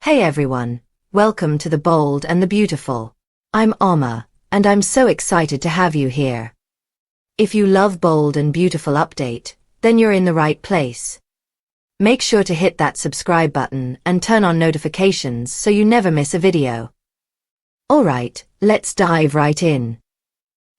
Hey everyone, welcome to The Bold and the Beautiful. I'm Oma, and I'm so excited to have you here. If you love Bold and Beautiful update, then you're in the right place. Make sure to hit that subscribe button and turn on notifications so you never miss a video. Alright, let's dive right in.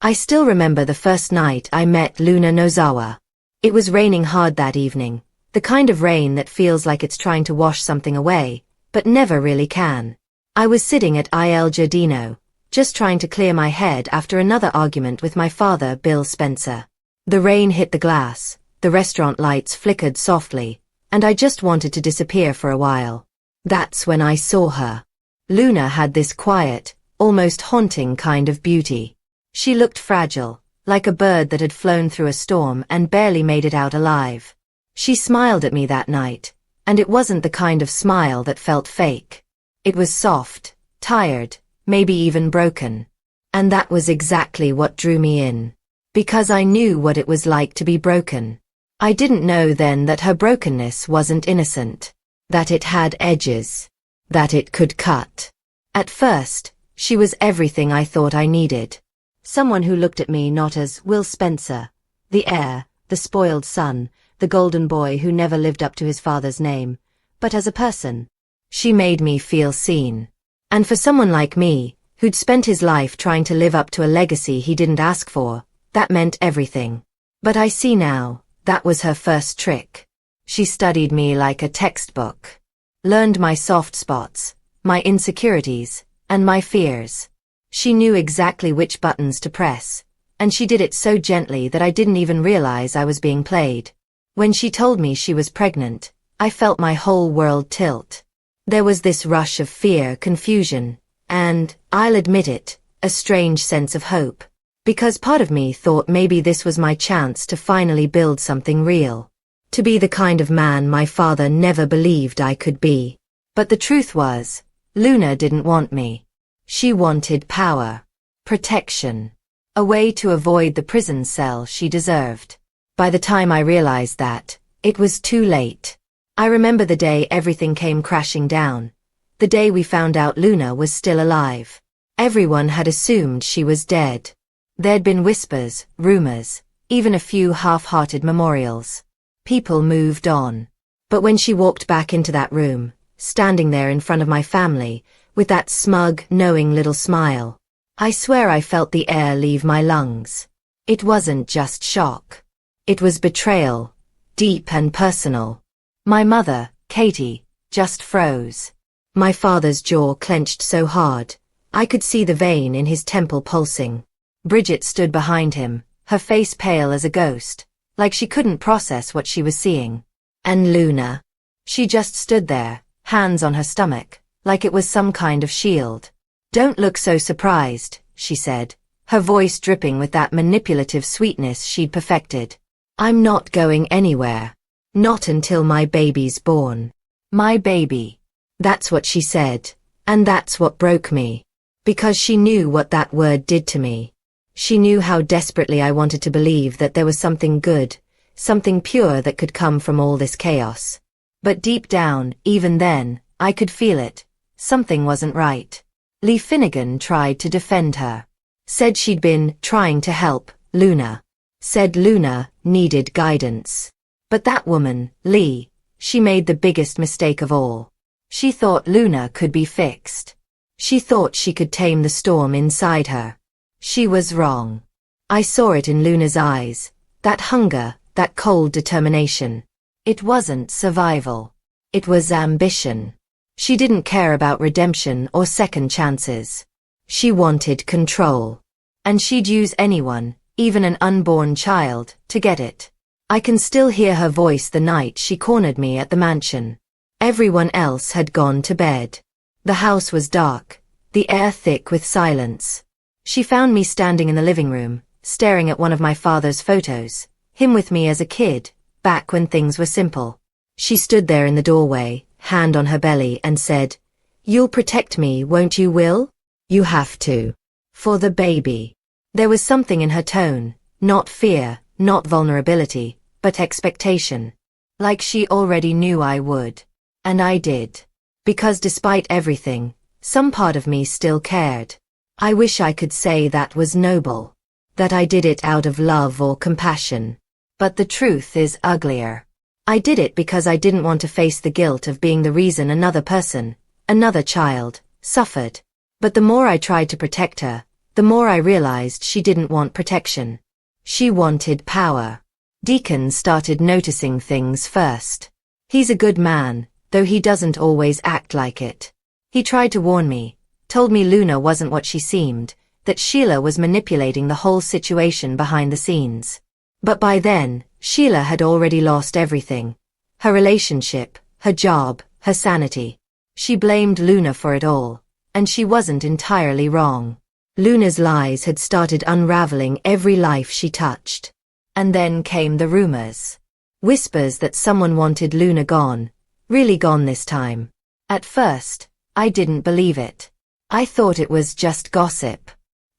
I still remember the first night I met Luna Nozawa. It was raining hard that evening, the kind of rain that feels like it's trying to wash something away, but never really can. I was sitting at Il Giardino, just trying to clear my head after another argument with my father, Bill Spencer. The rain hit the glass, the restaurant lights flickered softly, and I just wanted to disappear for a while. That's when I saw her. Luna had this quiet, almost haunting kind of beauty. She looked fragile, like a bird that had flown through a storm and barely made it out alive. She smiled at me that night, and it wasn't the kind of smile that felt fake. It was soft, tired, maybe even broken. And that was exactly what drew me in. Because I knew what it was like to be broken. I didn't know then that her brokenness wasn't innocent. That it had edges. That it could cut. At first, she was everything I thought I needed. Someone who looked at me not as Will Spencer, the heir, the spoiled son, the golden boy who never lived up to his father's name, but as a person. She made me feel seen. And for someone like me, who'd spent his life trying to live up to a legacy he didn't ask for, that meant everything. But I see now, that was her first trick. She studied me like a textbook. Learned my soft spots, my insecurities, and my fears. She knew exactly which buttons to press, and she did it so gently that I didn't even realize I was being played. When she told me she was pregnant, I felt my whole world tilt. There was this rush of fear, confusion, and, I'll admit it, a strange sense of hope. Because part of me thought maybe this was my chance to finally build something real. To be the kind of man my father never believed I could be. But the truth was, Luna didn't want me. She wanted power, protection, a way to avoid the prison cell she deserved. By the time I realized that, it was too late. I remember the day everything came crashing down. The day we found out Luna was still alive. Everyone had assumed she was dead. There'd been whispers, rumors, even a few half-hearted memorials. People moved on. But when she walked back into that room, standing there in front of my family, with that smug, knowing little smile, I swear I felt the air leave my lungs. It wasn't just shock. It was betrayal, deep and personal. My mother, Katie, just froze. My father's jaw clenched so hard, I could see the vein in his temple pulsing. Bridget stood behind him, her face pale as a ghost, like she couldn't process what she was seeing. And Luna? She just stood there, hands on her stomach, like it was some kind of shield. "Don't look so surprised," she said, her voice dripping with that manipulative sweetness she'd perfected. "I'm not going anywhere. Not until my baby's born. My baby." That's what she said, and that's what broke me. Because she knew what that word did to me. She knew how desperately I wanted to believe that there was something good, something pure that could come from all this chaos. But deep down, even then, I could feel it. Something wasn't right. Lee Finnegan tried to defend her. Said she'd been trying to help Luna. Said Luna needed guidance. But that woman, Lee, she made the biggest mistake of all. She thought Luna could be fixed. She thought she could tame the storm inside her. She was wrong. I saw it in Luna's eyes, that hunger, that cold determination. It wasn't survival. It was ambition. She didn't care about redemption or second chances. She wanted control. And she'd use anyone, even an unborn child, to get it. I can still hear her voice the night she cornered me at the mansion. Everyone else had gone to bed. The house was dark, the air thick with silence. She found me standing in the living room, staring at one of my father's photos, him with me as a kid, back when things were simple. She stood there in the doorway, hand on her belly, and said, "You'll protect me, won't you, Will? You have to. For the baby." There was something in her tone, not fear, not vulnerability, but expectation. Like she already knew I would. And I did. Because despite everything, some part of me still cared. I wish I could say that was noble, that I did it out of love or compassion. But the truth is uglier. I did it because I didn't want to face the guilt of being the reason another person, another child, suffered. But the more I tried to protect her, the more I realized she didn't want protection. She wanted power. Deacon started noticing things first. He's a good man, though he doesn't always act like it. He tried to warn me, told me Luna wasn't what she seemed, that Sheila was manipulating the whole situation behind the scenes. But by then, Sheila had already lost everything. Her relationship, her job, her sanity. She blamed Luna for it all, and she wasn't entirely wrong. Luna's lies had started unraveling every life she touched. And then came the rumors. Whispers that someone wanted Luna gone, really gone this time. At first, I didn't believe it. I thought it was just gossip.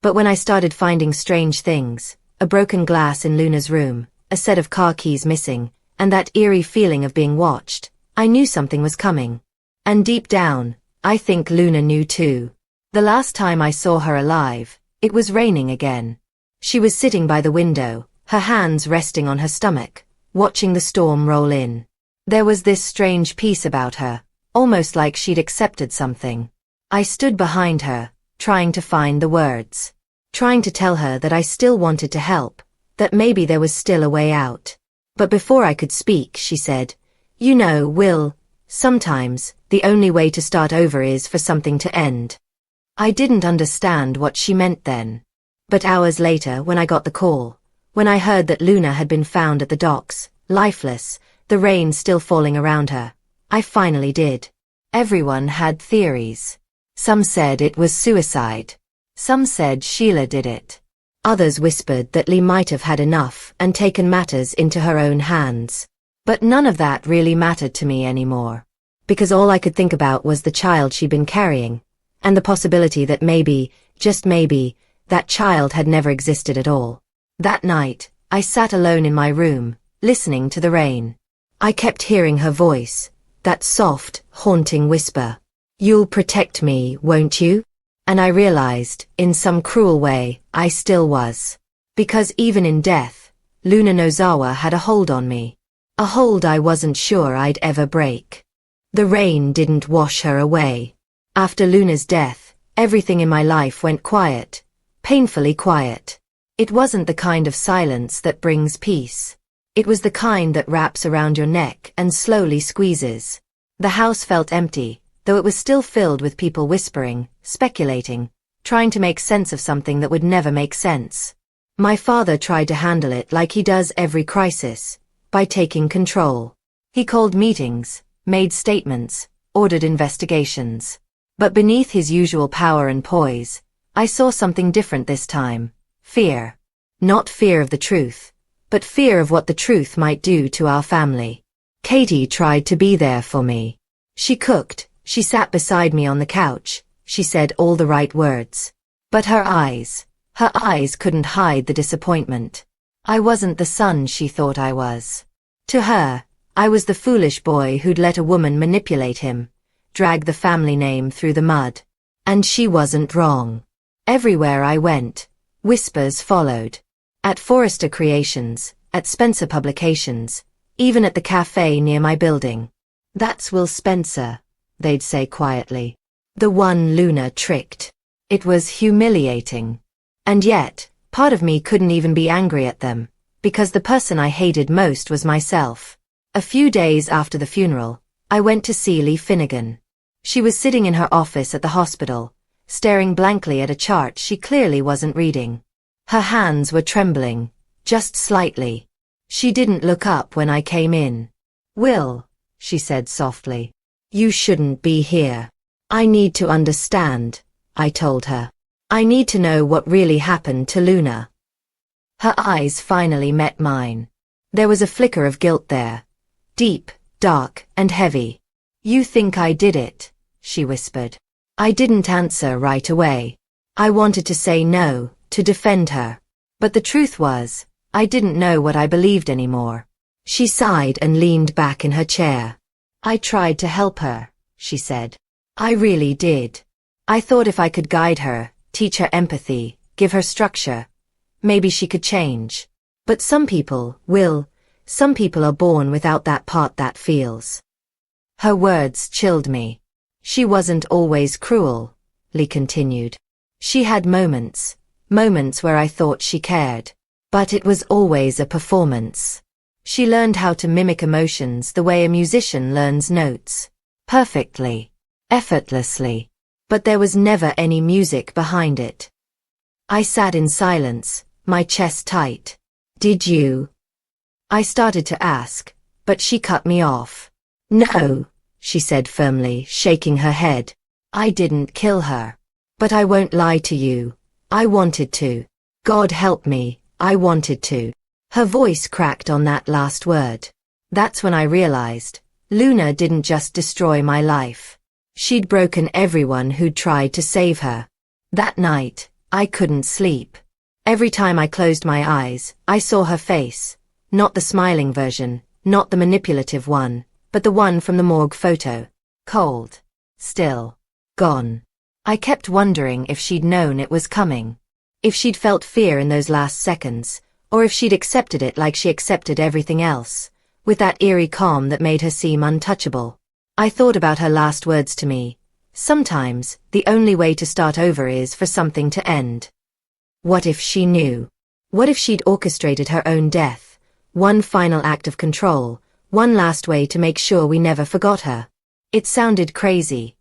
But when I started finding strange things, a broken glass in Luna's room, a set of car keys missing, and that eerie feeling of being watched, I knew something was coming. And deep down, I think Luna knew too. The last time I saw her alive, it was raining again. She was sitting by the window, her hands resting on her stomach, watching the storm roll in. There was this strange peace about her, almost like she'd accepted something. I stood behind her, trying to find the words. Trying to tell her that I still wanted to help, that maybe there was still a way out. But before I could speak, she said, "You know, Will, sometimes, the only way to start over is for something to end." I didn't understand what she meant then. But hours later, when I got the call, when I heard that Luna had been found at the docks, lifeless, the rain still falling around her, I finally did. Everyone had theories. Some said it was suicide. Some said Sheila did it. Others whispered that Lee might have had enough and taken matters into her own hands. But none of that really mattered to me anymore. Because all I could think about was the child she'd been carrying, and the possibility that maybe, just maybe, that child had never existed at all. That night, I sat alone in my room, listening to the rain. I kept hearing her voice, that soft, haunting whisper. "You'll protect me, won't you?" And I realized, in some cruel way, I still was. Because even in death, Luna Nozawa had a hold on me. A hold I wasn't sure I'd ever break. The rain didn't wash her away. After Luna's death, everything in my life went quiet. Painfully quiet. It wasn't the kind of silence that brings peace. It was the kind that wraps around your neck and slowly squeezes. The house felt empty, though it was still filled with people whispering, speculating, trying to make sense of something that would never make sense. My father tried to handle it like he does every crisis, by taking control. He called meetings, made statements, ordered investigations. But beneath his usual power and poise, I saw something different this time. Fear. Not fear of the truth, but fear of what the truth might do to our family. Katie tried to be there for me. She cooked. She sat beside me on the couch, she said all the right words. But her eyes couldn't hide the disappointment. I wasn't the son she thought I was. To her, I was the foolish boy who'd let a woman manipulate him, drag the family name through the mud. And she wasn't wrong. Everywhere I went, whispers followed. At Forrester Creations, at Spencer Publications, even at the cafe near my building. "That's Will Spencer," they'd say quietly. "The one Luna tricked." It was humiliating. And yet, part of me couldn't even be angry at them, because the person I hated most was myself. A few days after the funeral, I went to see Lee Finnegan. She was sitting in her office at the hospital, staring blankly at a chart she clearly wasn't reading. Her hands were trembling, just slightly. She didn't look up when I came in. "Will," she said softly. "You shouldn't be here. I need to understand," I told her. "I need to know what really happened to Luna." Her eyes finally met mine. There was a flicker of guilt there. Deep, dark, and heavy. "You think I did it," she whispered. I didn't answer right away. I wanted to say no, to defend her. But the truth was, I didn't know what I believed anymore. She sighed and leaned back in her chair. "I tried to help her," she said. I really did. I thought if I could guide her, teach her empathy, give her structure, maybe she could change. But some people are born without that part that feels. Her words chilled me. She wasn't always cruel, Lee continued. She had moments where I thought she cared. But it was always a performance. She learned how to mimic emotions the way a musician learns notes. Perfectly. Effortlessly. But there was never any music behind it. I sat in silence, my chest tight. Did you? I started to ask, but she cut me off. No, she said firmly, shaking her head. I didn't kill her. But I won't lie to you. I wanted to. God help me, I wanted to. Her voice cracked on that last word. That's when I realized, Luna didn't just destroy my life. She'd broken everyone who'd tried to save her. That night, I couldn't sleep. Every time I closed my eyes, I saw her face. Not the smiling version, not the manipulative one, but the one from the morgue photo. Cold. Still. Gone. I kept wondering if she'd known it was coming. If she'd felt fear in those last seconds, or if she'd accepted it like she accepted everything else, with that eerie calm that made her seem untouchable. I thought about her last words to me. Sometimes, the only way to start over is for something to end. What if she knew? What if she'd orchestrated her own death? One final act of control, one last way to make sure we never forgot her. It sounded crazy.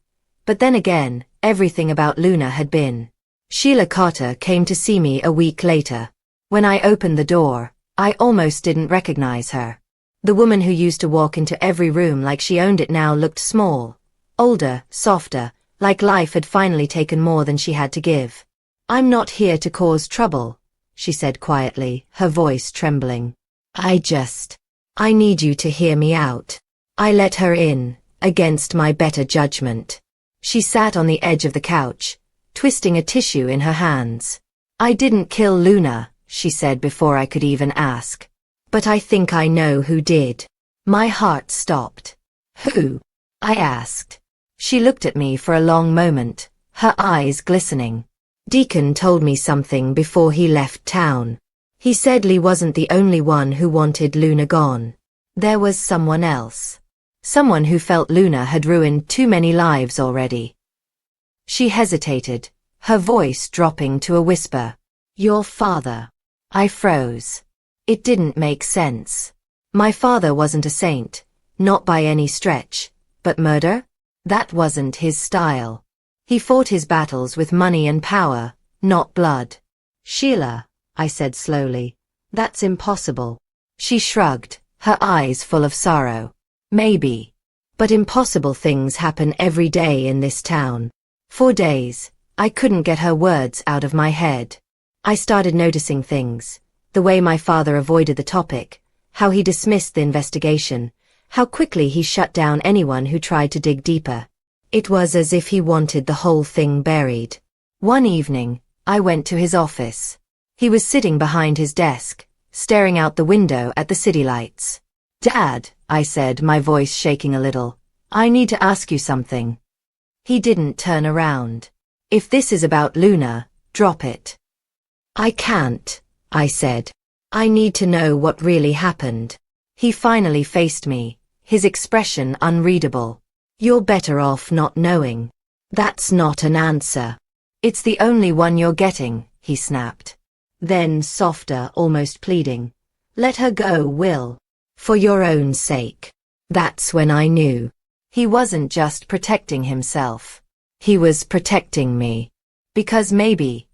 But then again, everything about Luna had been. Sheila Carter came to see me a week later. When I opened the door, I almost didn't recognize her. The woman who used to walk into every room like she owned it now looked small, older, softer, like life had finally taken more than she had to give. I'm not here to cause trouble, she said quietly, her voice trembling. I need you to hear me out. I let her in, against my better judgment. She sat on the edge of the couch, twisting a tissue in her hands. I didn't kill Luna, she said before I could even ask. But I think I know who did. My heart stopped. Who? I asked. She looked at me for a long moment, her eyes glistening. Deacon told me something before he left town. He said Lee wasn't the only one who wanted Luna gone. There was someone else. Someone who felt Luna had ruined too many lives already. She hesitated, her voice dropping to a whisper. Your father. I froze. It didn't make sense. My father wasn't a saint, not by any stretch, but murder? That wasn't his style. He fought his battles with money and power, not blood. Sheila, I said slowly, that's impossible. She shrugged, her eyes full of sorrow. Maybe. But impossible things happen every day in this town. For days, I couldn't get her words out of my head. I started noticing things. The way my father avoided the topic, how he dismissed the investigation, how quickly he shut down anyone who tried to dig deeper. It was as if he wanted the whole thing buried. One evening, I went to his office. He was sitting behind his desk, staring out the window at the city lights. Dad, I said, my voice shaking a little, I need to ask you something. He didn't turn around. If this is about Luna, drop it. I can't, I said. I need to know what really happened. He finally faced me, his expression unreadable. You're better off not knowing. That's not an answer. It's the only one you're getting, he snapped. Then softer, almost pleading. Let her go, Will. For your own sake. That's when I knew. He wasn't just protecting himself. He was protecting me. Because maybe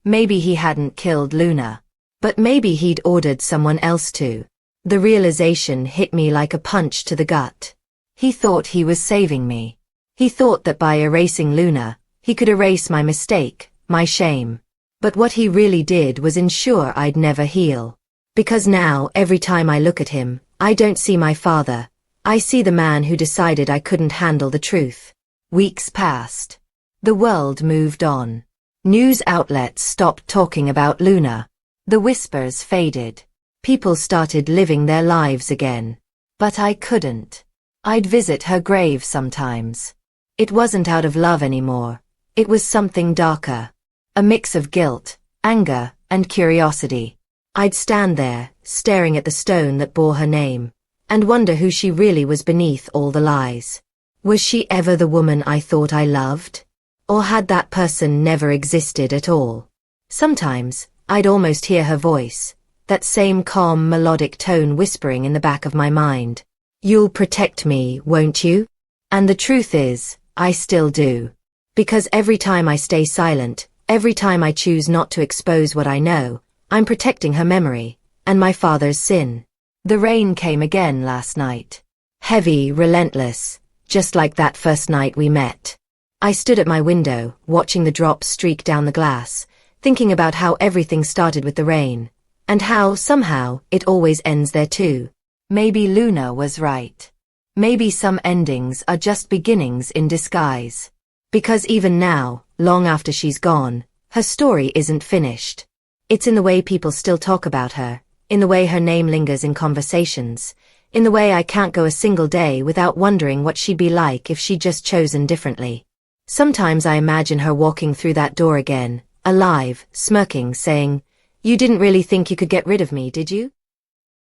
he hadn't killed Luna. But maybe he'd ordered someone else to. The realization hit me like a punch to the gut. He thought he was saving me. He thought that by erasing Luna, he could erase my mistake, my shame. But what he really did was ensure I'd never heal. Because now, every time I look at him, I don't see my father. I see the man who decided I couldn't handle the truth. Weeks passed. The world moved on. News outlets stopped talking about Luna. The whispers faded. People started living their lives again. But I couldn't. I'd visit her grave sometimes. It wasn't out of love anymore. It was something darker. A mix of guilt, anger, and curiosity. I'd stand there, staring at the stone that bore her name, and wonder who she really was beneath all the lies. Was she ever the woman I thought I loved? Or had that person never existed at all? Sometimes, I'd almost hear her voice, that same calm melodic tone whispering in the back of my mind. You'll protect me, won't you? And the truth is, I still do. Because every time I stay silent, every time I choose not to expose what I know, I'm protecting her memory, and my father's sin. The rain came again last night. Heavy, relentless, just like that first night we met. I stood at my window, watching the drops streak down the glass, thinking about how everything started with the rain, and how, somehow, it always ends there too. Maybe Luna was right. Maybe some endings are just beginnings in disguise. Because even now, long after she's gone, her story isn't finished. It's in the way people still talk about her, in the way her name lingers in conversations, in the way I can't go a single day without wondering what she'd be like if she'd just chosen differently. Sometimes I imagine her walking through that door again, alive, smirking, saying, "You didn't really think you could get rid of me, did you?"